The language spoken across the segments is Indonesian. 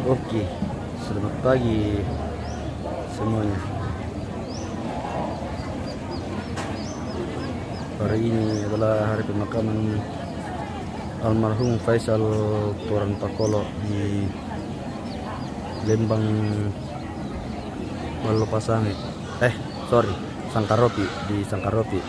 Oke, selamat pagi semuanya. Hari ini adalah hari pemakaman almarhum Faisal Turan Pakolo di Lembang Malopasangi. Sangkaropi, di Sangkaropi.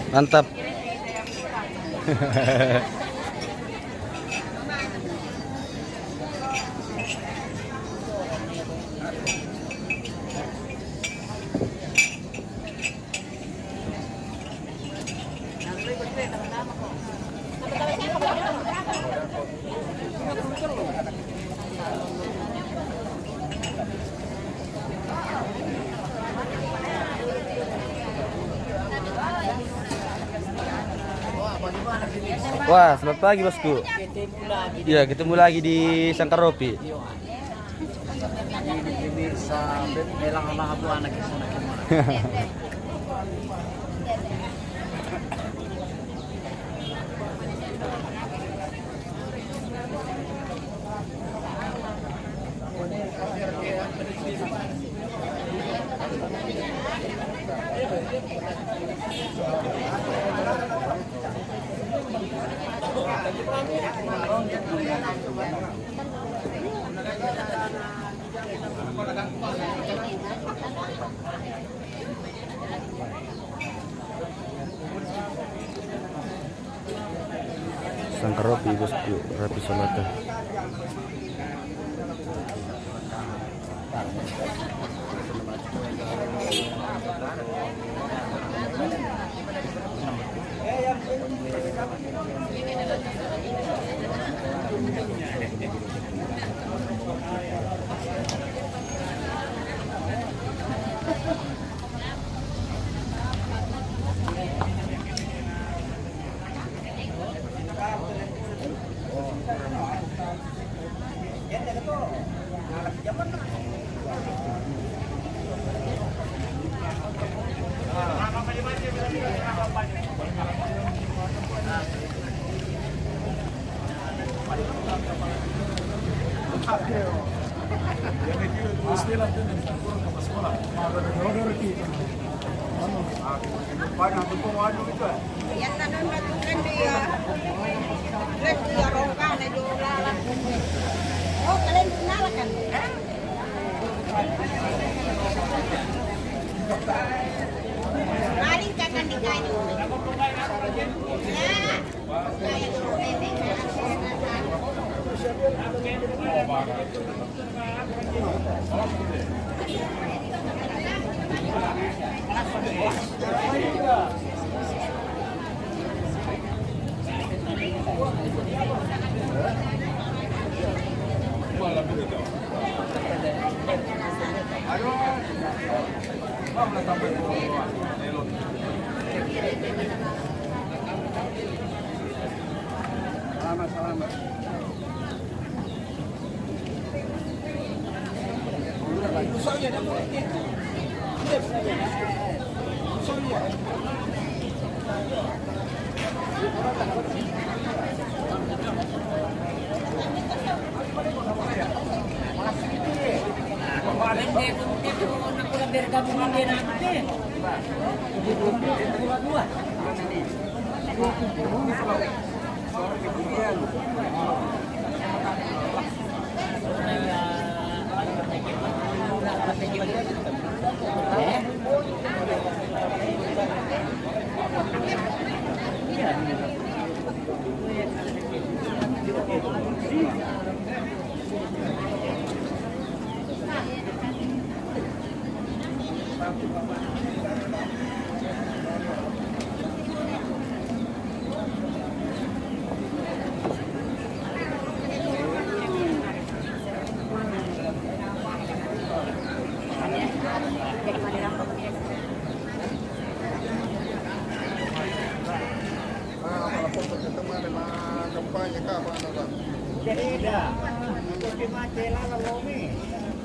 Mantap. Wah, selamat pagi bosku. Iya, ketemu lagi di Sangkaropi. Sangkaropi bosku, Rapi Salata. Yan na nun natukan dia. Let's dia rongkang na jolala. Oh, kalian nalakan. Maling kakan di kayu. Ya. Kayu nenek. Selamat.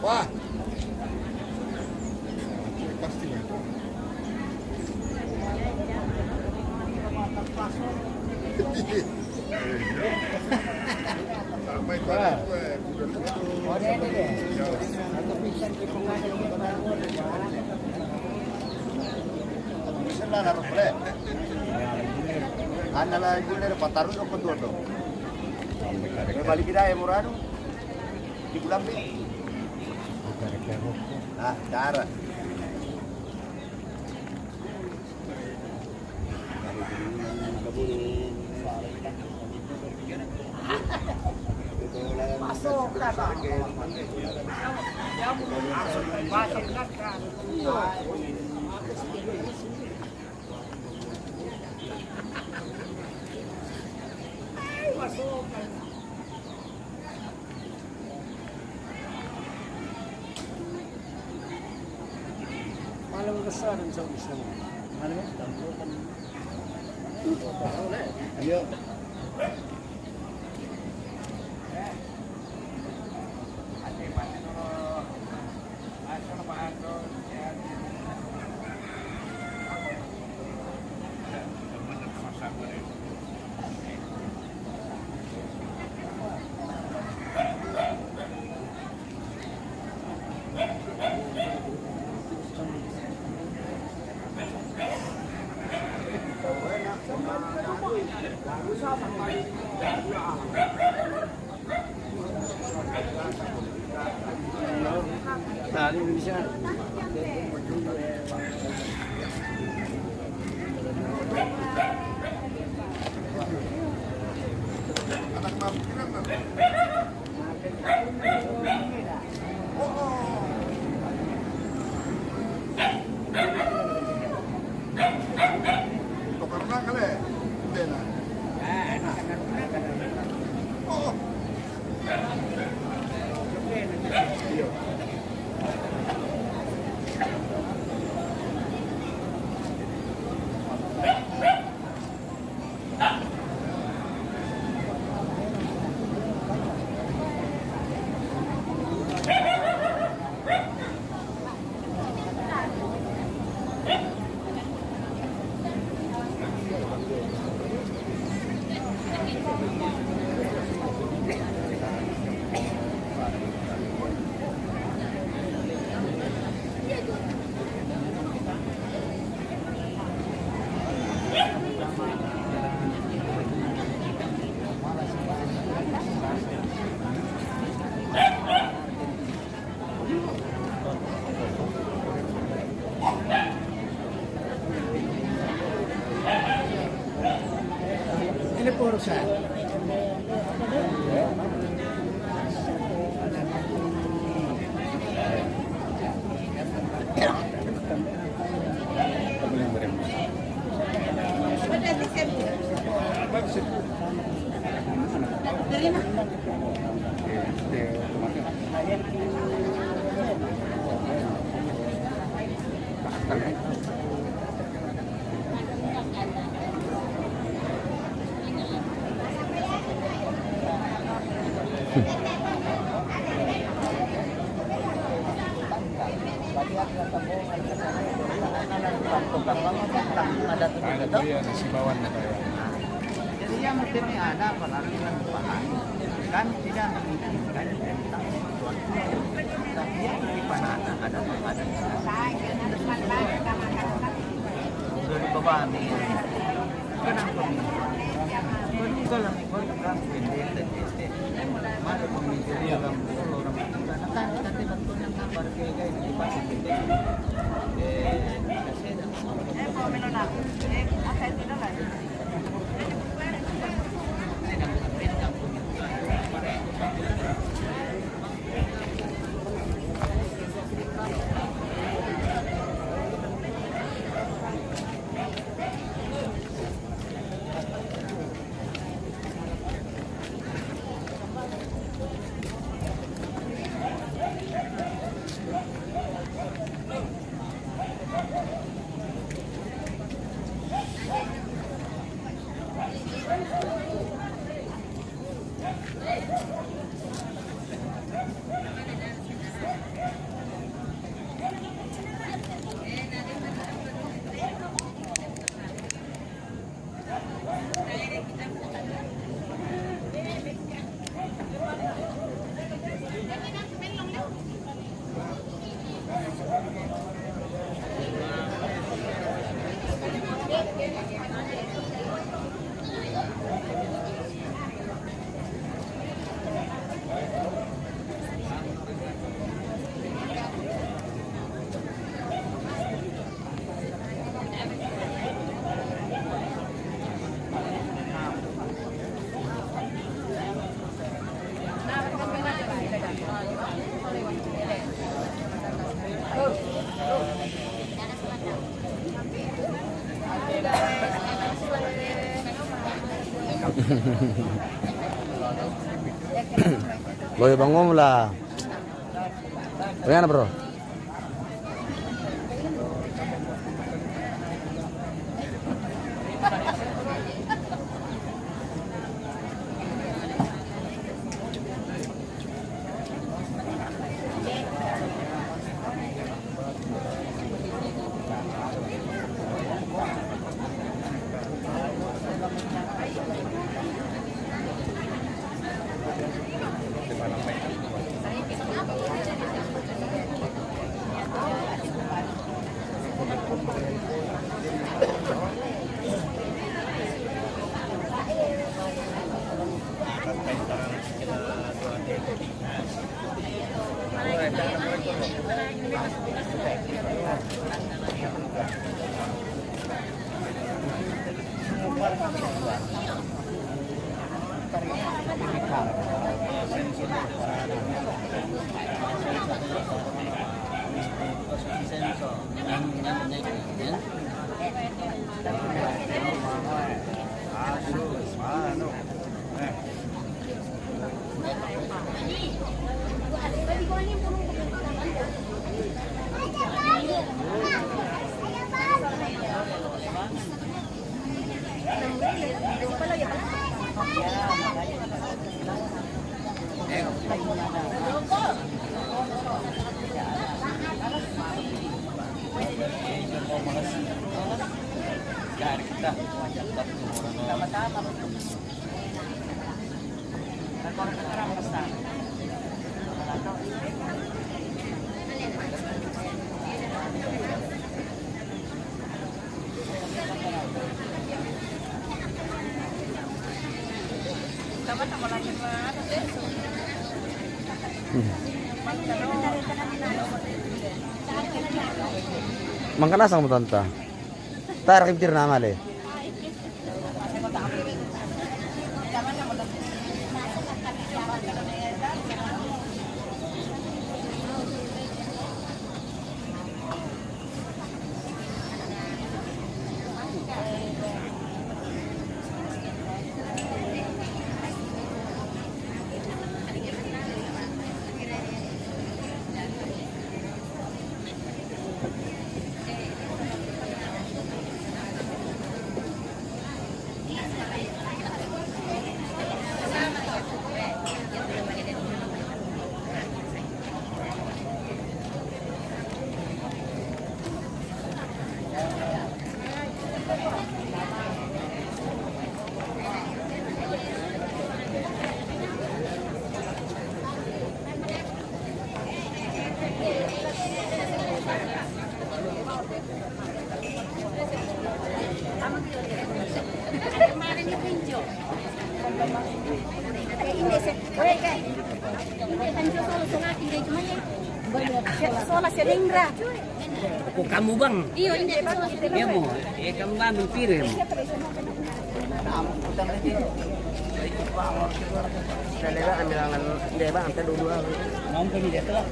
Wah, pasti ya. Sampai pada balik kita ya murah di bulan ini. Ah, cara. Masuk lah. Masuk. Malam besar dan bisa. Malam besar. Ayo. Nah, di Indonesia. Karena kali, hindi na. Oh. Ini po urusan. Nasibawan na tayo. Jadi yang mungkin ada pengaruh dengan Tuhan kan tidak menginginkan tapi yang di mana ada dari bawah ni kenapa pemimpin kalau ikut orang pendek dan este mana pemimpin orang orang kan kita betul yang kabar kayak di pasar pendek Boy bangun lah. Bagaimana bro? kita wajah tama-tama. Nagkaroon basta. Mangkanasang mo tanta. Tayo kim tir na mali. Soalnya serindra. Kok kamu bang? Iya, ini Iya mo, kamu ambil piring. Dalaga ambil angan deba ante dua. Mau kami datang.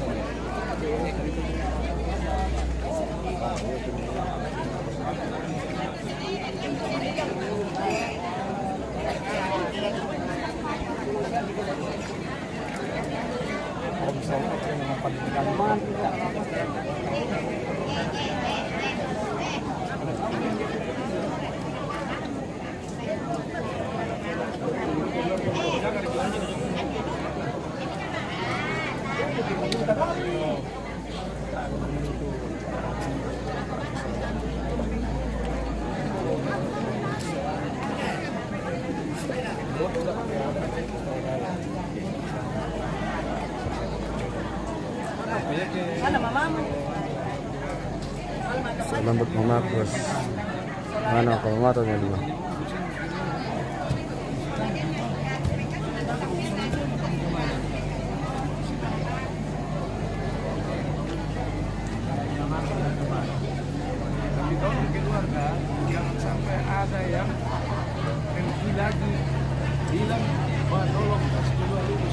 Lambot mo Marcos. Ano ako, mato niya dito. Keluarga jangan sampai ada yang pergi lagi bilang, "Pak, tolong kasih keluar dulu."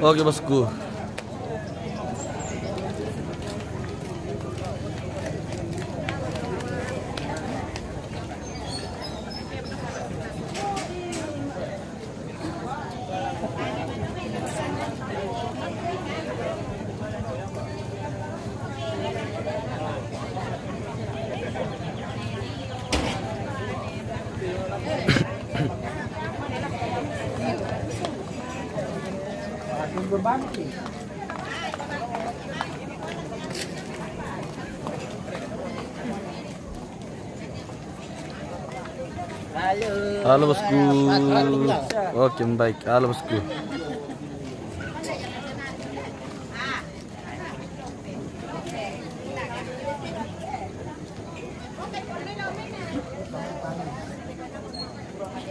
Oke bosku. Halo bosku. Oke baik. Halo bosku.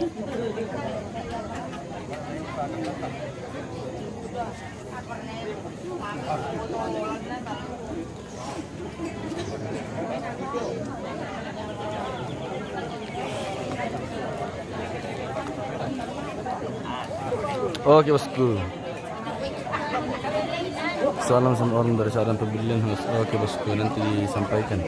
Oke bosku. Salam sama orang dari seorang pembelian harus. Oke bosku, nanti disampaikan.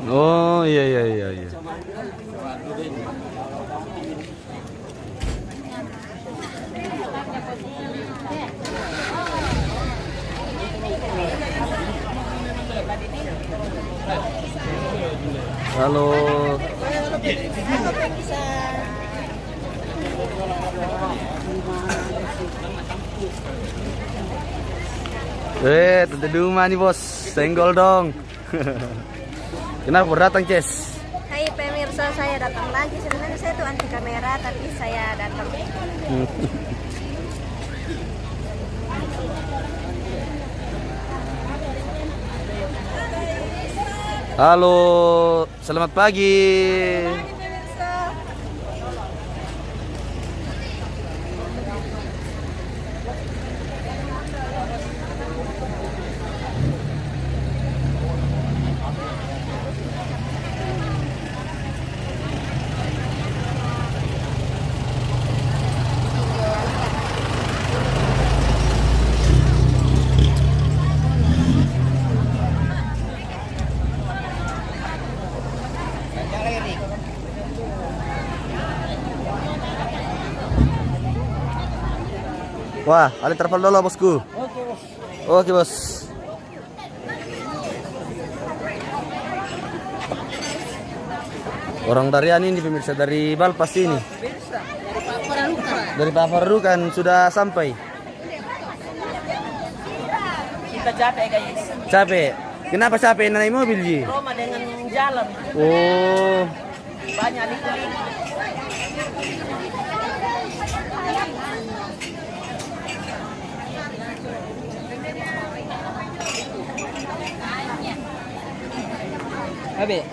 Oh iya. Halo. Tante Duma nih bos, senggol dong. Kenapa baru datang, Ces? Hai pemirsa, saya datang lagi. Sebenarnya saya tuh anti kamera, tapi saya datang. Halo, selamat pagi. Wah, ada travel dulu bosku. Oke bos. Orang dari ini pemirsa, dari Balpas ini. Dari Paparukan sudah sampai. Kita capek guys. Capek. Kenapa capek naik mobil Ji? Roma dengan jalan. Oh. Banyak liku-liku. Abe.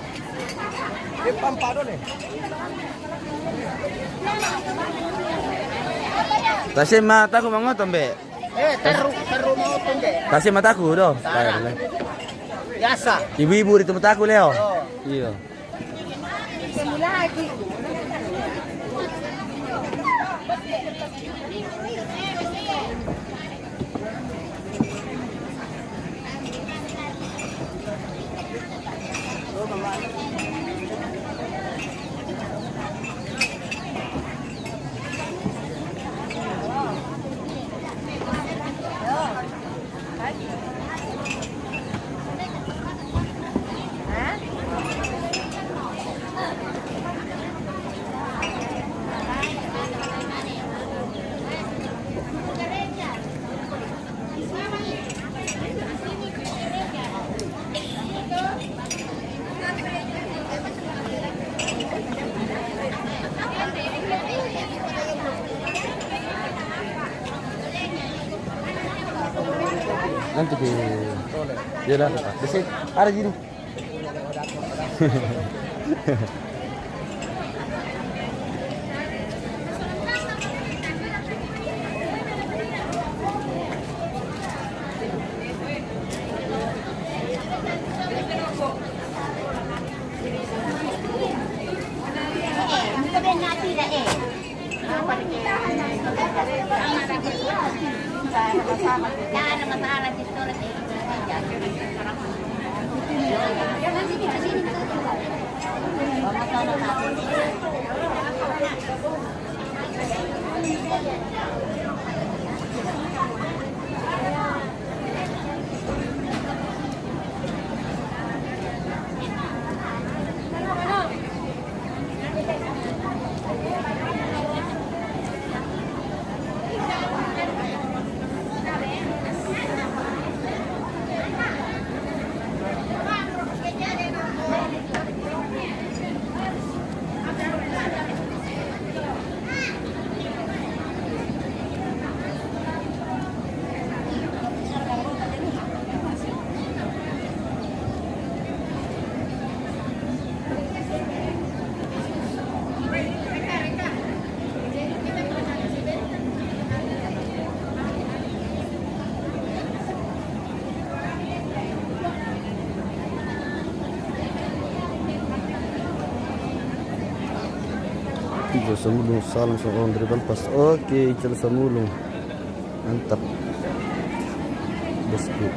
Tasih mataku mangoton be. Taruh mau tunde. Tasih mataku do. Biasa. Ibu-ibu di tempat aku Leo. Iya. Nanti ke dia lah. Besok ada gini. Ijo Samulung, salam sama dari Balpas. Oke, Ijo Samulung. Mantap. Bosku.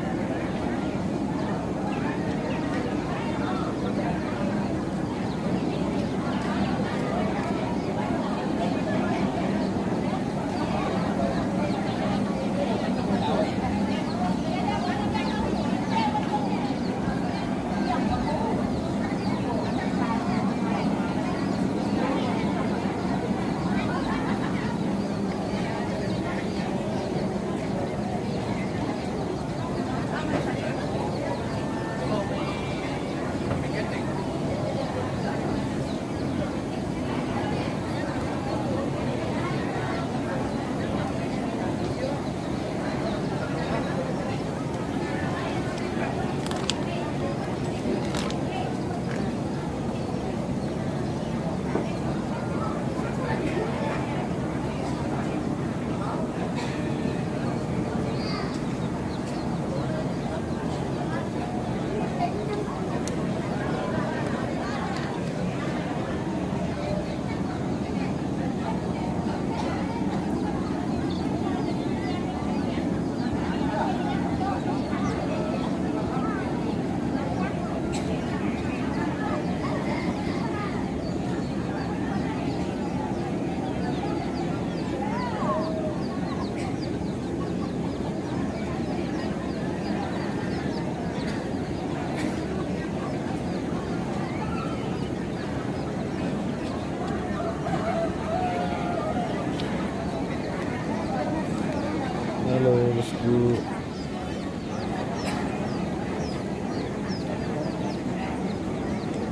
Halo bosku.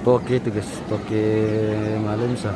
Toke itu guys, toke Malensa.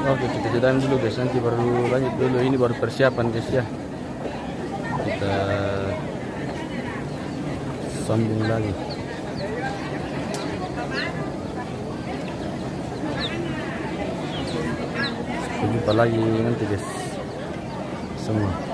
Oke, kita jalan dulu guys, nanti baru lanjut dulu. Ini baru persiapan guys ya. Kita sambung lagi. Sampai jumpa lagi nanti guys semua.